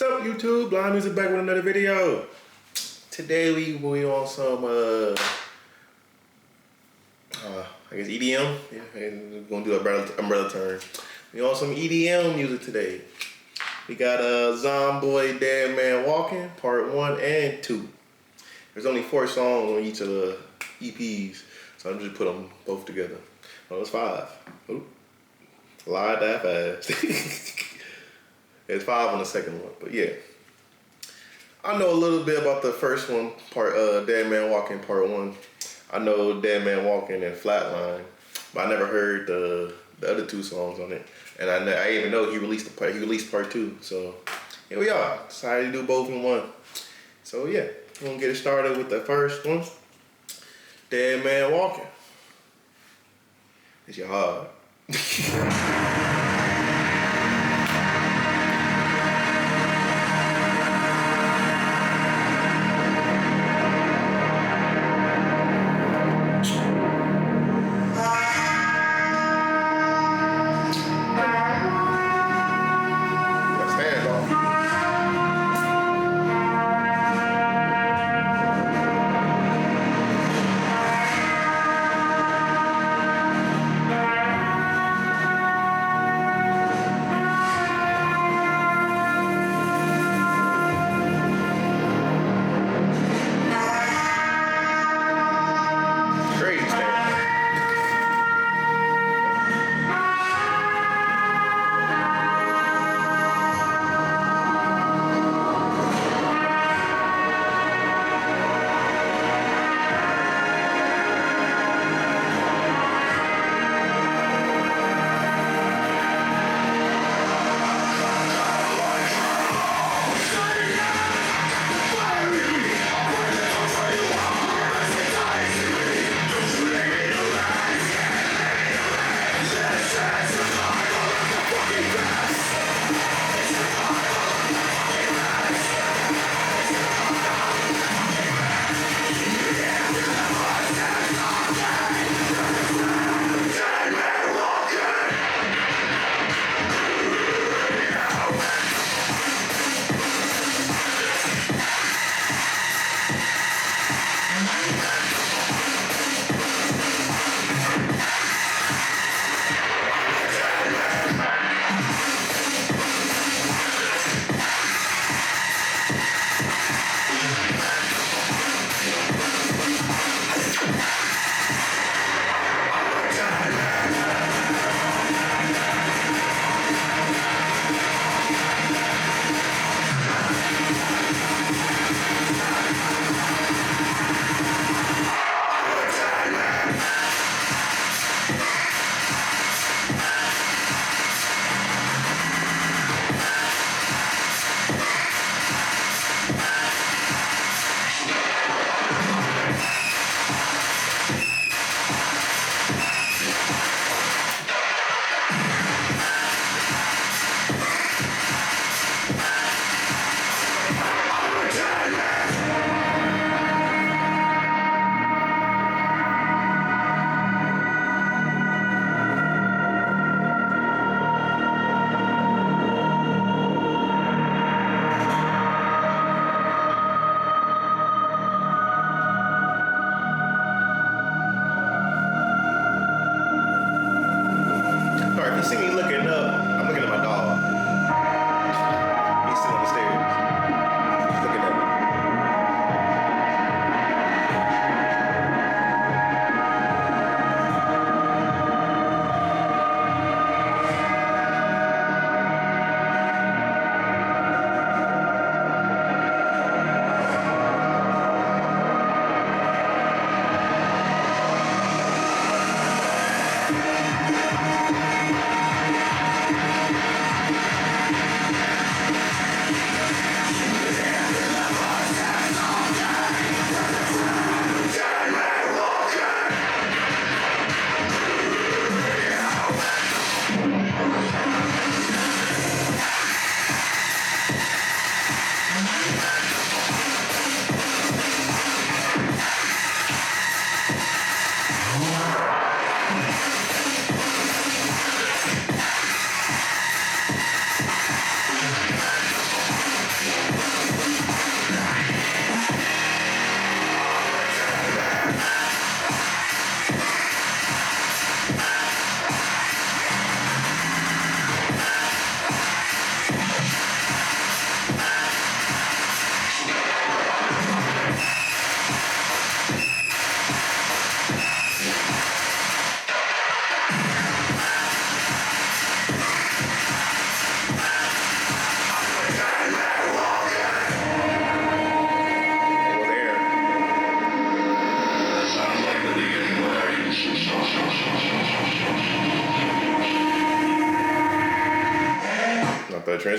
What's up, YouTube? Blind Music back with another video. Today we on some I guess EDM. Yeah, and we're gonna do an umbrella term. We on some EDM music today. We got Zomboy, Dead Man Walking, part 1 and 2. There's only 4 songs on each of the EPs, so I'm just put them both together. Oh, it's 5. Oop. Lied that fast. It's 5 on the second one, but yeah. I know a little bit about the first one, Dead Man Walking, part 1. I know Dead Man Walking and Flatline, but I never heard the other 2 songs on it. And I didn't even know he released part 2. So here we are. Decided to do both in one. So yeah, we're gonna get it started with the first one. Dead Man Walking. It's your hard.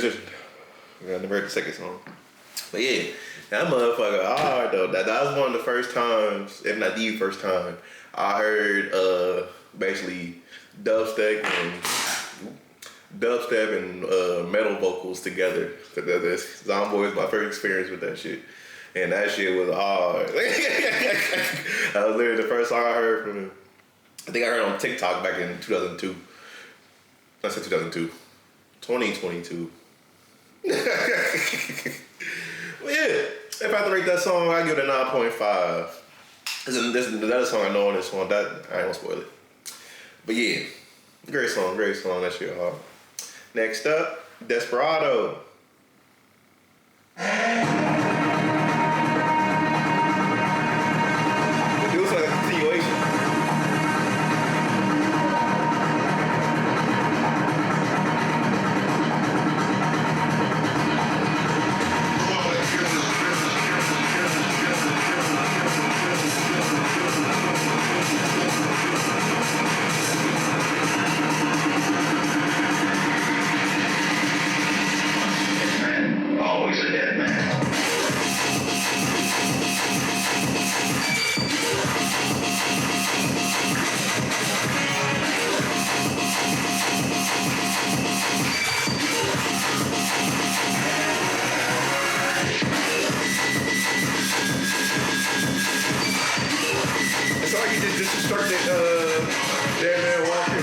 transition. I never heard the second song. But yeah, that motherfucker hard though. That was one of the first times, if not the first time, I heard basically dubstep and metal vocals together. Zomboy was my first experience with that shit. And that shit was hard. That was literally the first song I heard from him. I think I heard it on TikTok back in 2002. I said 2002. 2022. Well, yeah, if I had to rate that song, I give it a 9.5. There's another song I know on this one. That I ain't gonna spoil it. But yeah, great song. That shit hard. Next up, Desperado. It was like a continuation. Always a dead man. It's like you just disrespected Dead Man Walker.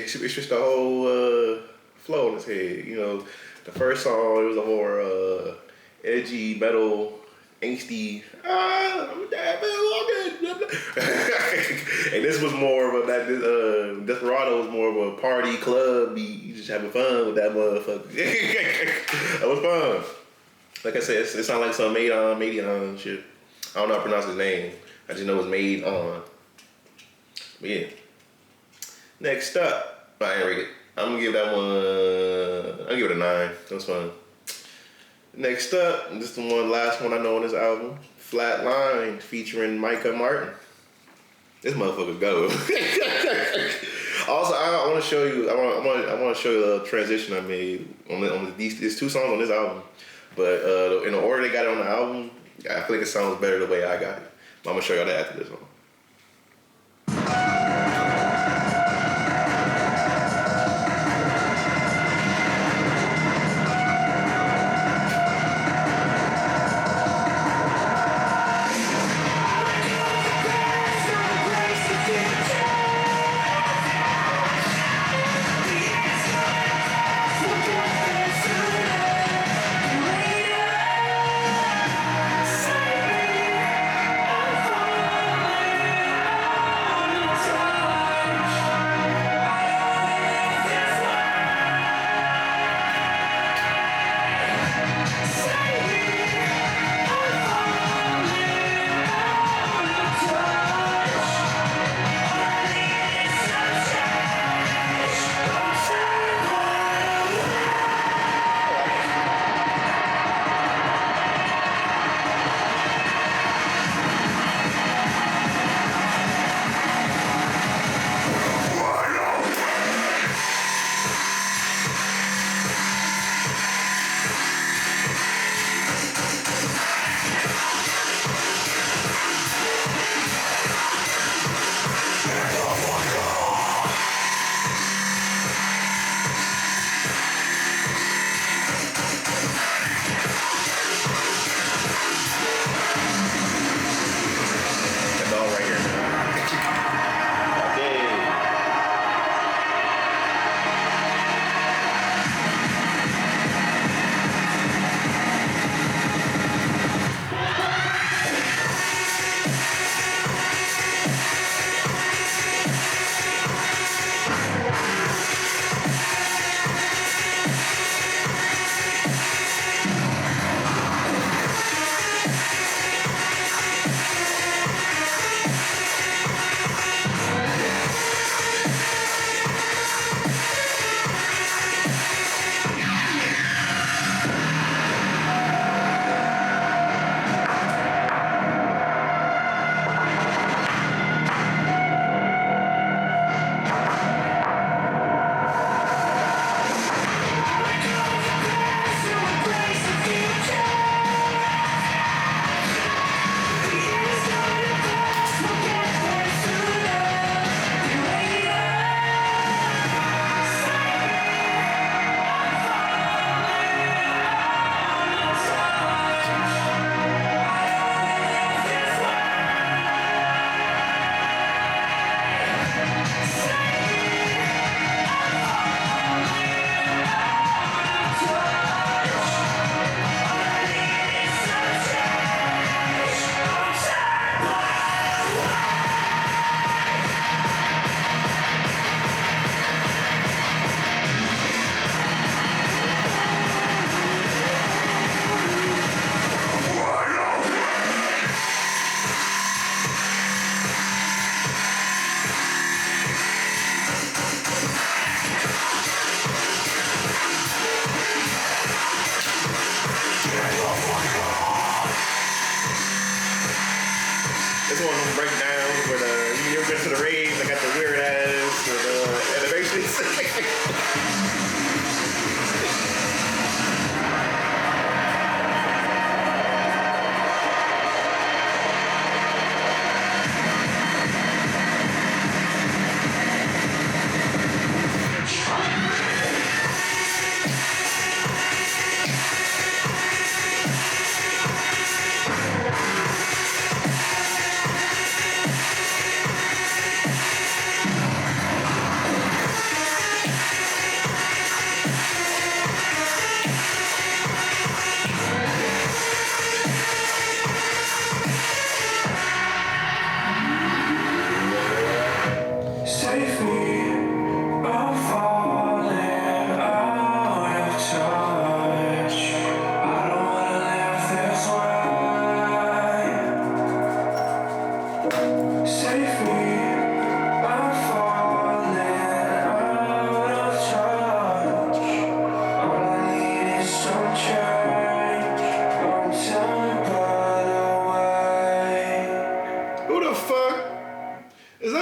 Switched the whole flow in his head. You know, the first song it was a more edgy, metal, angsty. I'm a dead man walking. And this was more of a Desperado was more of a party club beat. You just having fun with that motherfucker. That was fun. Like I said, it sounded like some made on shit. I don't know how to pronounce his name. I just know it's made on. But yeah. Next up, I ain't rate it. I'm gonna give that one. I'll give it a 9. That was fun. Next up, this is the last one I know on this album. Flatline featuring Micah Martin. This motherfucker go. Also, I want to show you. I want to show you the transition I made on these 2 songs on this album. But in the order they got it on the album, I feel like it sounds better the way I got it. But I'm gonna show y'all that after this one.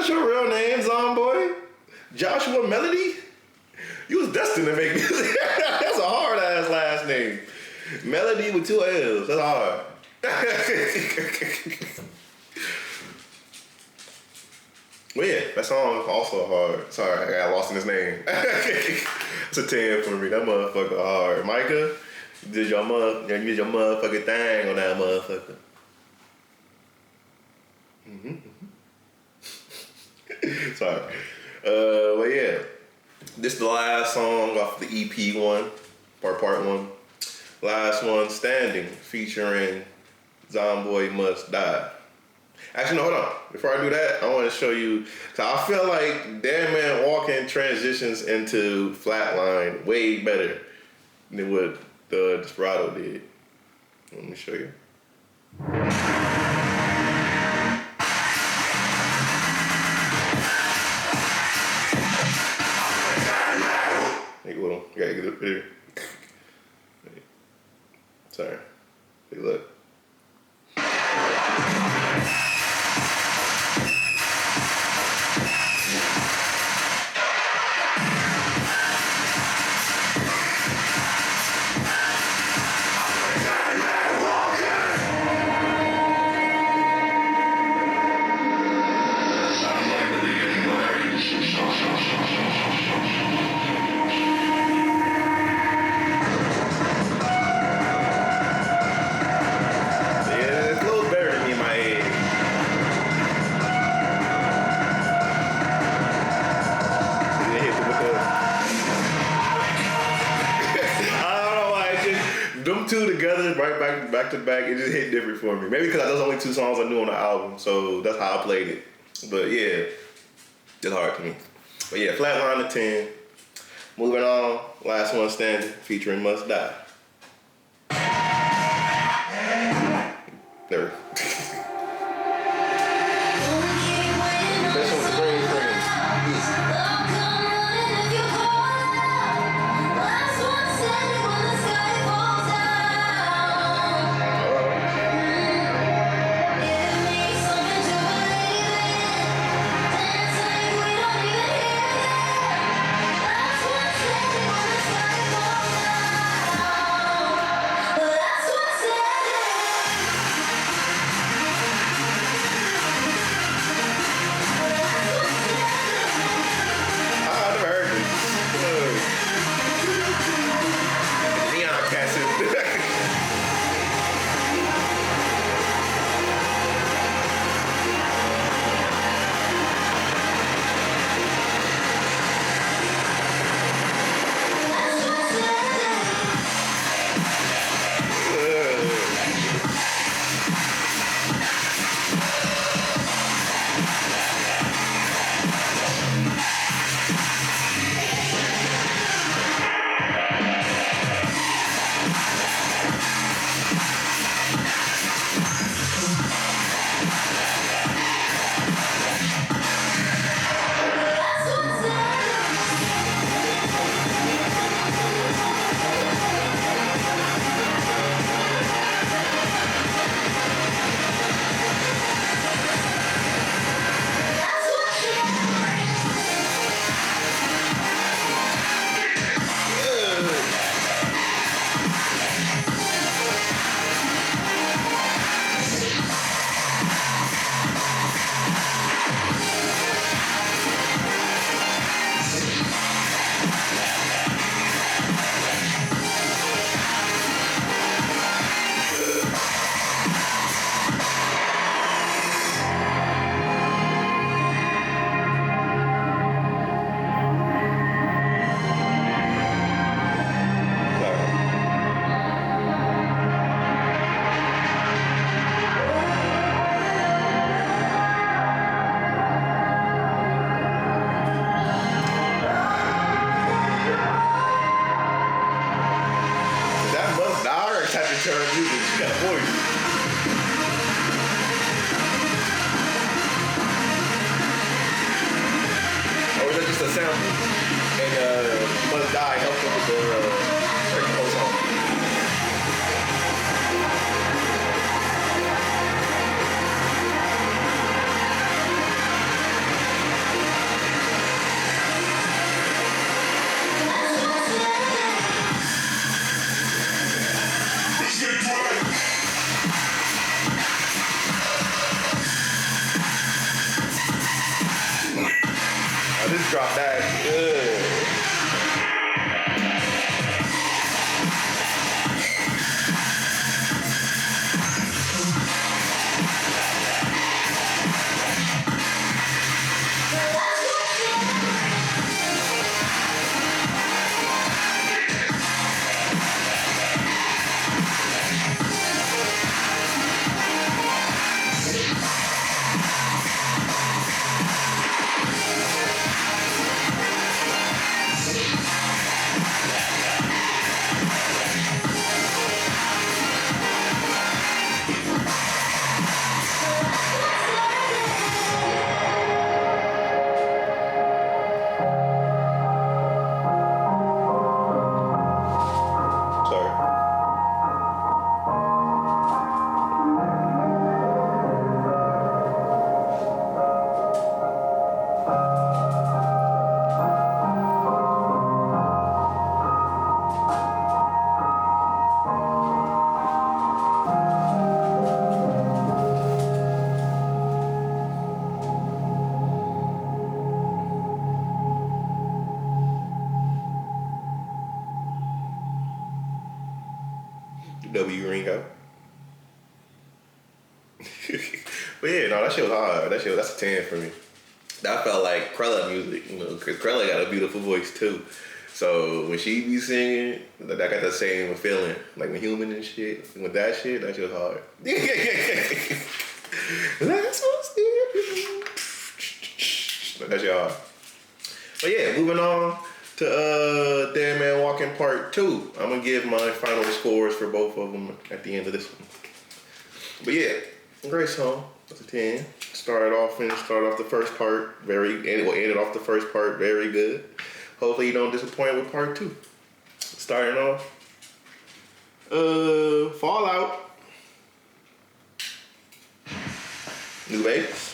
that your real name, Zomboy? Joshua Melody? You was destined to make music. That's a hard ass last name. Melody with 2 L's. That's hard. Well, yeah, that song also hard. Sorry, I got lost in his name. It's a 10 for me. That motherfucker hard. Micah, you did your motherfucking thing on that motherfucker. Sorry. But yeah, this is the last song off the EP one, part one. Last one, Standing, featuring Zomboy Must Die. Actually, no, hold on. Before I do that, I want to show you. So I feel like Dead Man Walking transitions into Flatline way better than what the Desperado did. Let me show you. Hey, hold on. Gotta get up here. Sorry. Hey, look. Two together, right back to back, it just hit different for me. Maybe because those are only 2 songs I knew on the album, so that's how I played it. But yeah, it's hard to me. But yeah, Flatline to 10. Moving on, last one standing, featuring Must Die. There. This one's the green screen. Drop that. Good. W Ringo. But yeah, no, that shit was hard. That's a 10 for me. That felt like Krella music, you know, because Krella got a beautiful voice too. So when she be singing, I got that same feeling, like when Human and shit. With that shit was hard. That's what's there. That shit hard. But yeah, moving on to Dead Man Walking Part 2. I'm gonna give my final scores for both of them at the end of this one. But yeah, great song. That's a 10. Started off the first part ended off the first part very good. Hopefully you don't disappoint with part 2. Starting off, Fallout, New Vegas.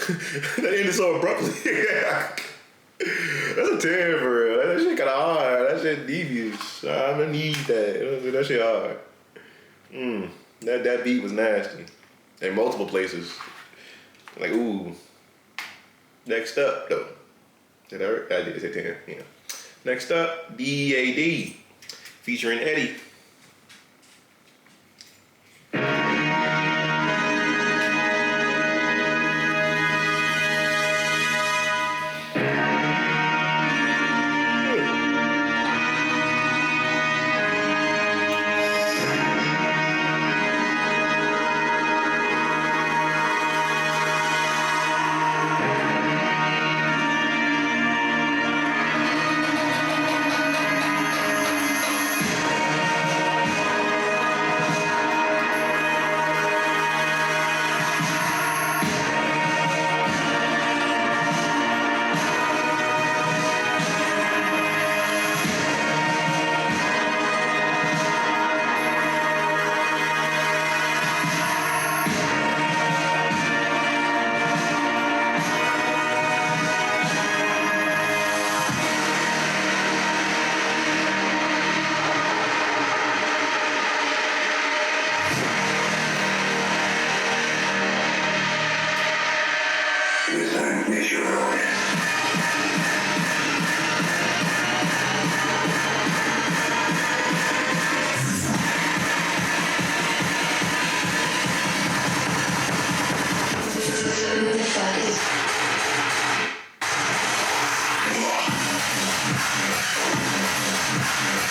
That ended so abruptly. That's a 10 for real. That shit kinda hard. That shit devious. I don't need that. That shit hard. That beat was nasty. In multiple places. Like, ooh. Next up, though. Did I did say 10, yeah. Next up, DAD. Featuring Eddie.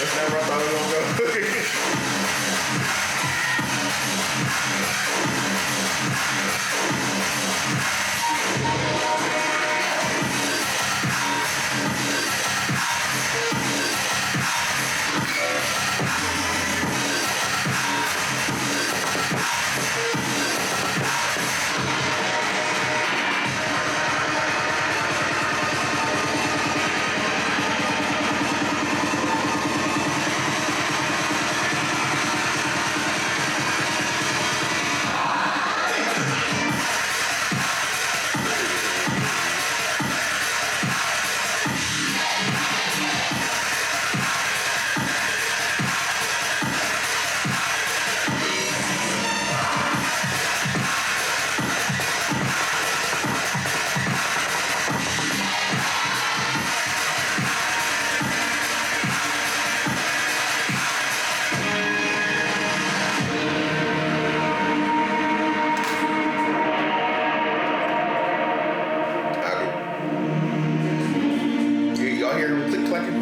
That's not where I thought it was gonna go. Y'all hear him click clacking?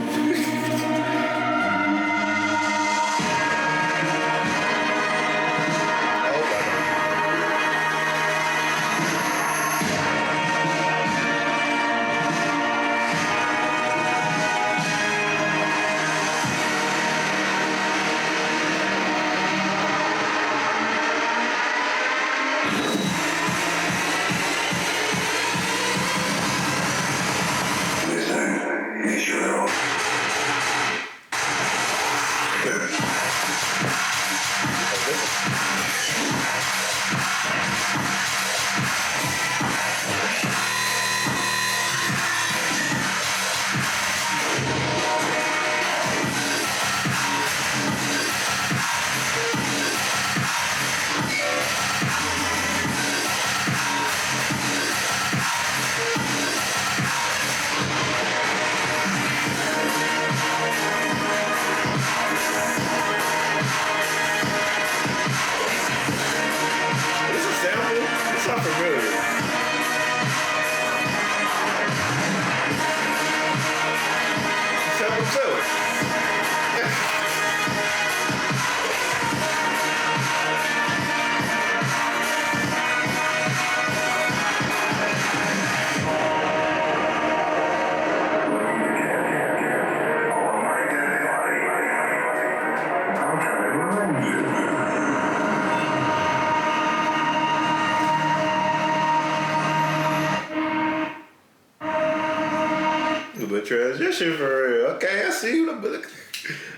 Transition for real. Okay, I see you.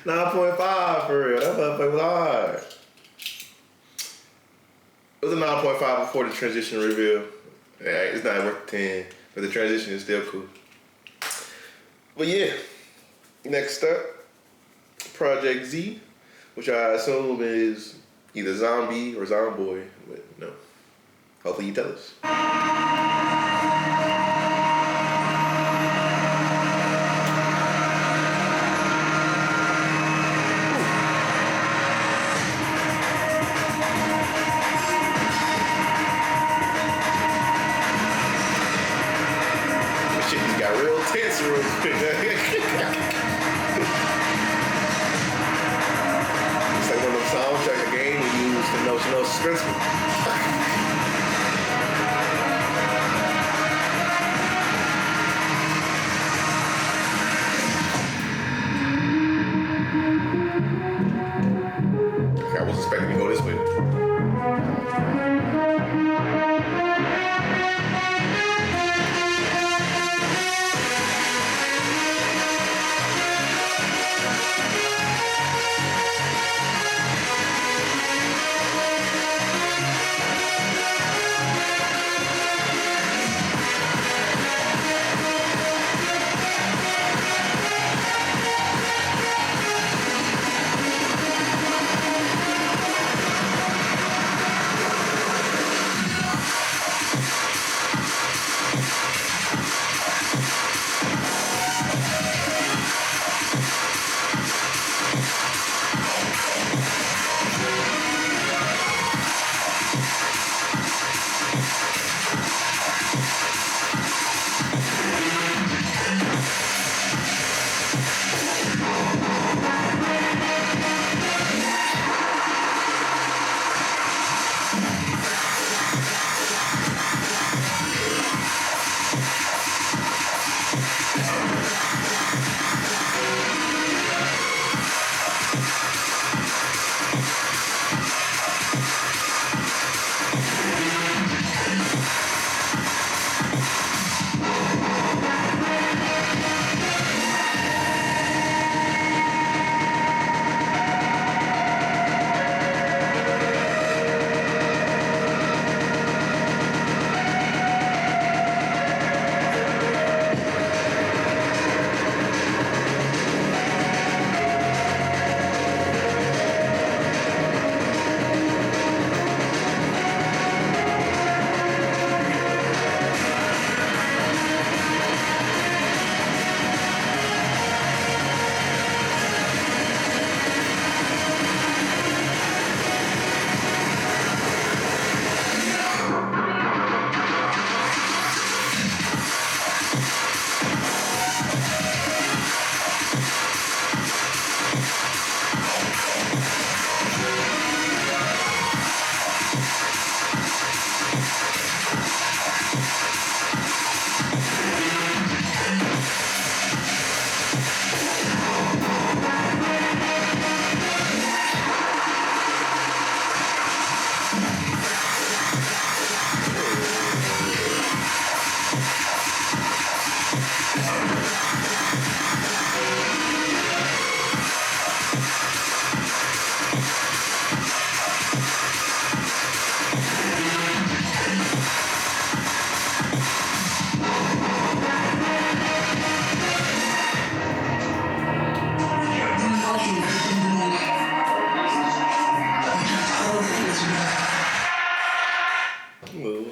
9.5 for real. That motherfucker was hard. It was a 9.5 before the transition reveal. Yeah, it's not worth 10, but the transition is still cool. But yeah, next up, Project Z, which I assume is either Zombie or Zomboy, but no. Hopefully you tell us. This shit just got real tense real quick. It's like one of those soundtracks of game we use to know suspenseful. I was expecting to go this way.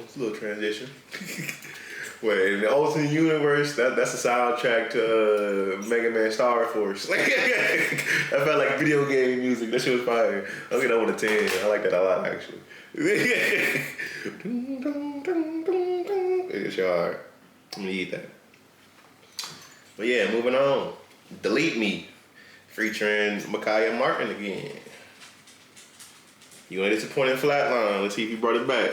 It's a little transition. Wait, in the alternate universe, that's the soundtrack to Mega Man Star Force. Like, that felt like video game music. That shit was fire. I'll get that one a 10. I like that a lot, actually. It's hard. I'm gonna eat that. But yeah, moving on. Delete Me, featuring Micaiah Martin again. You ain't disappointed Flatline. Let's see if you brought it back.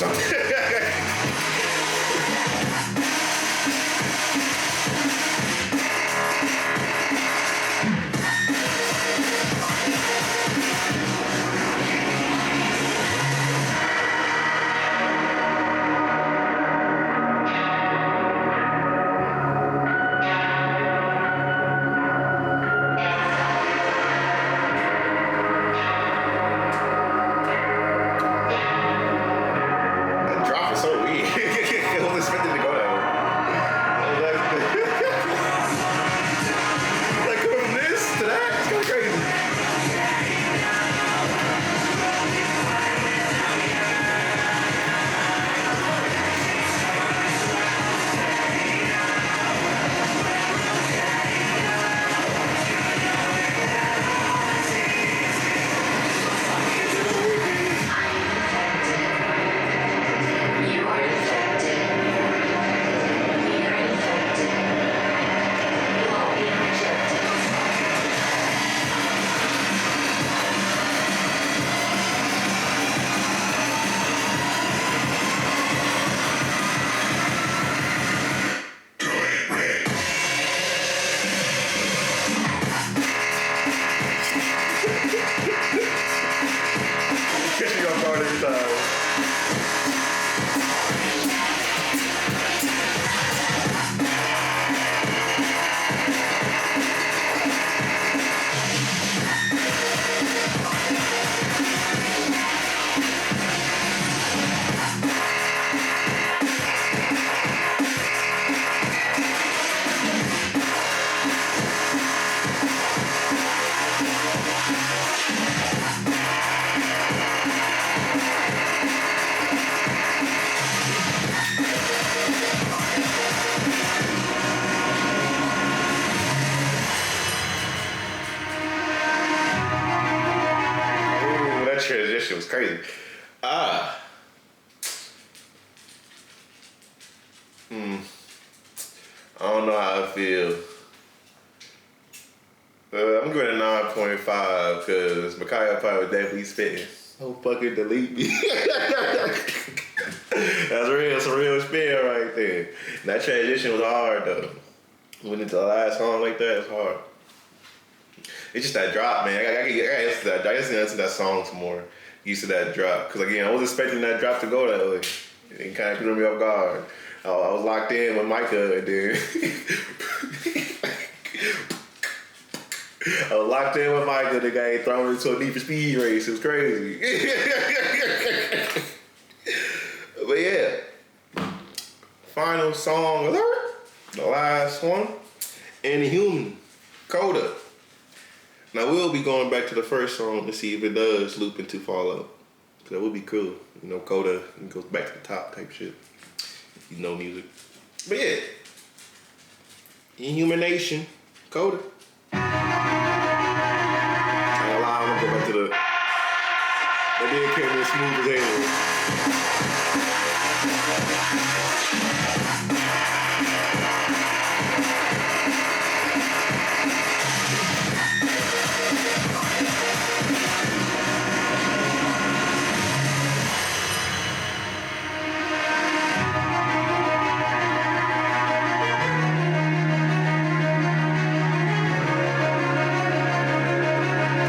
something. That drop is so weird. I wasn't expecting to go that way. Like going from this to that, it's kind of crazy. You are infected. We are infected. You all be rejected. Catch me off guard every time. Ooh, that transition was crazy. I don't know how I feel. I'm going to 9.5 because Micaiah probably was definitely spitting. So fucking delete me. That's real, it's a real spin right there. And that transition was hard though. Went into the last song like that, it's hard. It's just that drop, man. I gotta listen to that. I gotta listen to that song some more. Used to that drop. Cause again, I wasn't expecting that drop to go that way. It kind of threw me off guard. I was locked in with Micah and then I was locked in with Micah, the guy thrown into a Need for Speed race. It was crazy. But yeah. Final song alert. The last one. Inhuman. Coda. Now we'll be going back to the first song to see if it does loop into Fallout. Cause that would be cool. You know, Coda goes back to the top type shit. If you know music. But yeah. Inhumanation. Coda. I'm gonna go back to the. That did came in smooth as hell.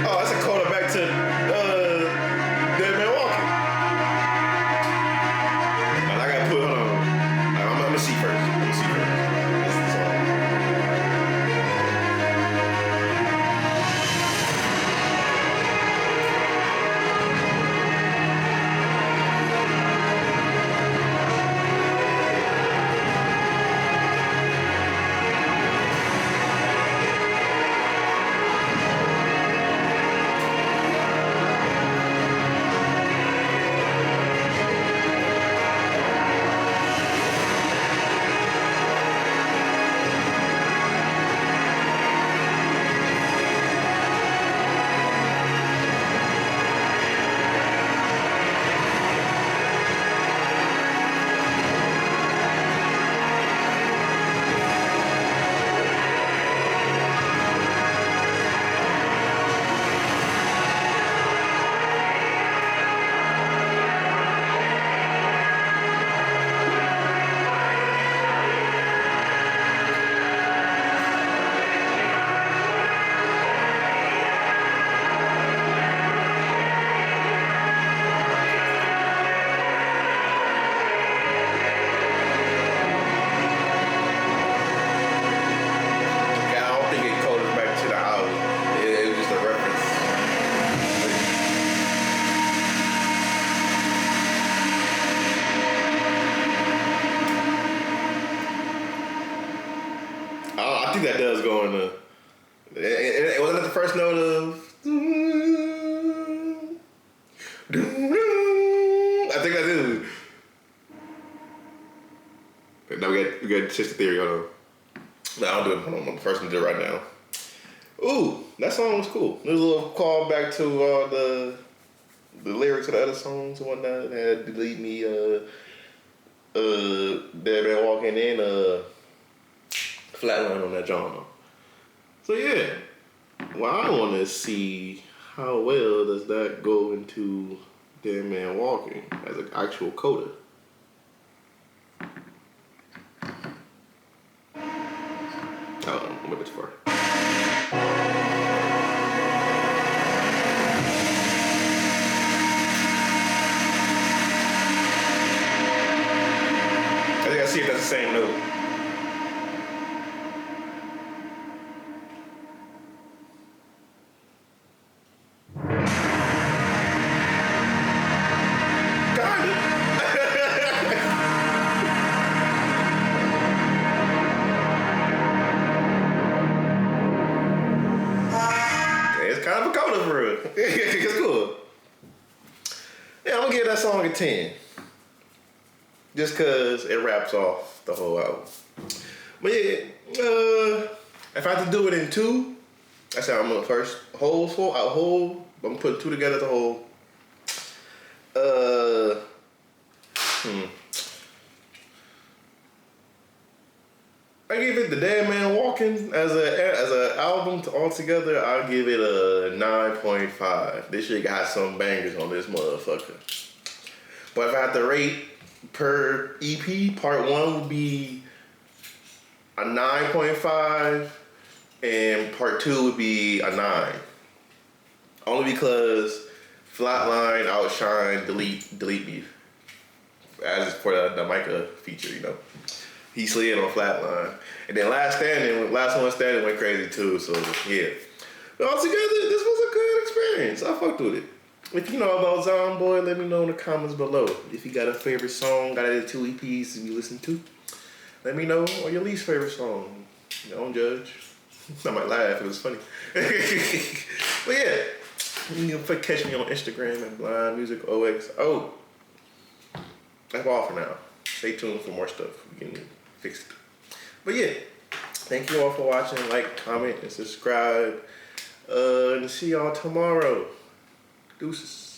Oh, that's a Coda back to Dead Man Walking. think that does go in the. It wasn't the first note of. I think that's it. Now we got Sister Theory. Hold on. No, I'll do it. Hold on, I'm the first one to do it right now. Ooh, that song was cool. There's a little call back to the lyrics of the other songs and whatnot. They had Delete Me, Dead Man Walking in, Flatline on that genre. So yeah, well, I want to see how well does that go into Dead Man Walking as an actual coda. Oh, I'm a bit too far. I think I see if that's the same note. Kind of a coda for real. It's cool. Yeah, I'm gonna give that song a 10. Just cause it wraps off the whole album. But yeah, if I had to do it in 2, I said I'm gonna first I'm gonna put 2 together as a whole. I give it The Dead Man Walking as a album altogether. I'll give it a 9.5. This shit got some bangers on this motherfucker. But if I had to rate per EP, part 1 would be a 9.5, and part 2 would be a 9. Only because Flatline outshined Delete Me as for the Micah feature, you know. He slid on Flatline. And then Last One Standing went crazy too, so yeah. But altogether, this was a good experience. I fucked with it. If you know about Zomboy, let me know in the comments below. If you got a favorite song, got any 2 EPs you listen to, let me know, or your least favorite song. Don't judge. I might laugh, it was funny. But yeah, you can catch me on Instagram at BlindMusicOXO. That's all for now. Stay tuned for more stuff. We can fix it. But yeah, thank you all for watching. Like, comment, and subscribe. And see y'all tomorrow. Deuces.